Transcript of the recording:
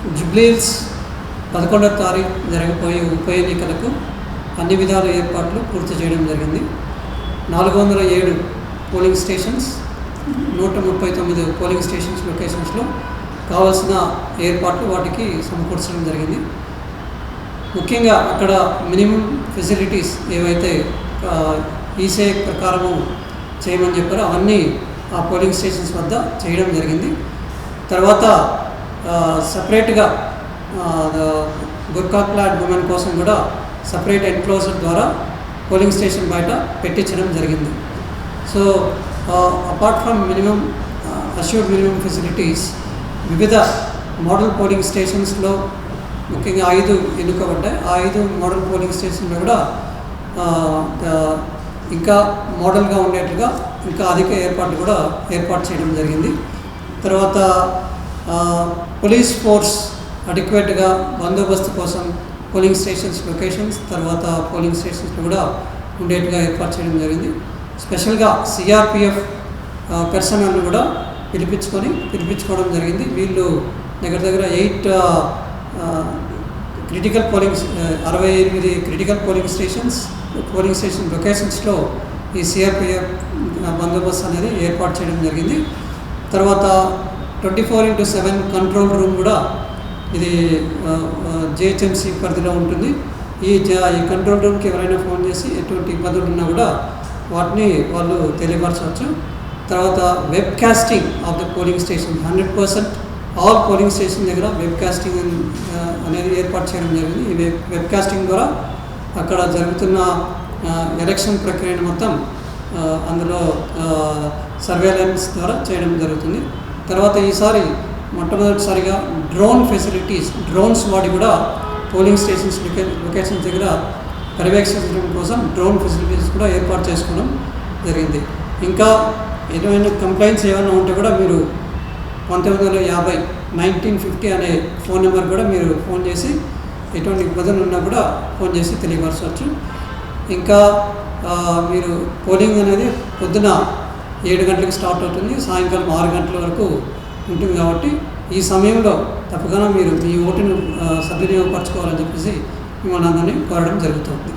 జూబ్లీహిల్స్ 11వ తారీఖు జరగబోయే ఉప ఎన్నికలకు అన్ని విధాల ఏర్పాట్లు పూర్తి చేయడం జరిగింది. 407 పోలింగ్ స్టేషన్స్, 139 పోలింగ్ స్టేషన్స్ లొకేషన్స్లో కావాల్సిన ఏర్పాట్లు వాటికి సమకూర్చడం జరిగింది. ముఖ్యంగా అక్కడ మినిమం ఫెసిలిటీస్ ఏవైతే ఈసే ప్రకారము చేయమని చెప్పారో అవన్నీ ఆ పోలింగ్ స్టేషన్స్ వద్ద చేయడం జరిగింది. తర్వాత సపరేట్గా గుర్కా క్లాడ్ ఉమెన్ కోసం కూడా సపరేట్ ఎన్క్లోజర్ ద్వారా పోలింగ్ స్టేషన్ బయట పెట్టించడం జరిగింది. So apart from minimum assured minimum facilities, వివిధ మోడల్ పోలింగ్ స్టేషన్స్లో ముఖ్యంగా 5 ఎన్నుకోబడ్డాయి. ఆ 5 మోడల్ పోలింగ్ స్టేషన్లో కూడా ఇంకా మోడల్గా ఉండేట్టుగా ఇంకా అధిక ఏర్పాట్లు కూడా ఏర్పాటు చేయడం జరిగింది. తర్వాత పోలీస్ ఫోర్స్ అడిక్వేట్గా బందోబస్తు కోసం పోలింగ్ స్టేషన్స్ లొకేషన్స్, తర్వాత పోలింగ్ స్టేషన్స్లో కూడా ఉండేట్టుగా ఏర్పాటు చేయడం జరిగింది. స్పెషల్గా సిఆర్పిఎఫ్ పర్సనల్ని కూడా పిలిపించుకోవడం జరిగింది. వీళ్ళు దగ్గర 8 critical polling 68 critical polling station లొకేషన్స్లో ఈ సిఆర్పిఎఫ్ బందోబస్తు అనేది ఏర్పాటు చేయడం జరిగింది. తర్వాత 24/7 కంట్రోల్ రూమ్ కూడా ఇది జిహెచ్ఎంసీ పరిధిలో ఉంటుంది. ఈ కంట్రోల్ రూమ్కి ఎవరైనా ఫోన్ చేసి ఎటువంటి ఇబ్బందులు ఉన్నా కూడా వాటిని వాళ్ళు తెలియపరచవచ్చు. తర్వాత web casting of the polling station 100% all polling station దగ్గర వెబ్ కాస్టింగ్ అనేది ఏర్పాటు చేయడం జరిగింది. ఈ వెబ్ కాస్టింగ్ ద్వారా అక్కడ జరుగుతున్న ఎలక్షన్ ప్రక్రియను మొత్తం అందులో సర్వేలెన్స్ ద్వారా చేయడం జరుగుతుంది. తర్వాత ఈసారి మొట్టమొదటిసారిగా డ్రోన్స్ వాడి కూడా పోలింగ్ స్టేషన్స్ లొకేషన్స్ దగ్గర పర్యవేక్షించడం కోసం డ్రోన్ ఫెసిలిటీస్ కూడా ఏర్పాటు చేసుకోవడం జరిగింది. ఇంకా ఏమైనా కంప్లైంట్స్ ఏమైనా ఉంటే కూడా మీరు 1950 అనే ఫోన్ నెంబర్ కూడా మీరు ఫోన్ చేసి ఎటువంటి ఇబ్బందులు ఉన్నా కూడా ఫోన్ చేసి తెలియపరచవచ్చు. ఇంకా మీరు పోలింగ్ అనేది పొద్దున 7 గంటలకు స్టార్ట్ అవుతుంది, సాయంకాలం 6 గంటల వరకు ఉంటుంది. కాబట్టి ఈ సమయంలో తప్పకుండా మీరు మీ ఓటును సద్వినియోగపరచుకోవాలని చెప్పేసి మిమ్మల్ని అందరినీ కోరడం జరుగుతుంది.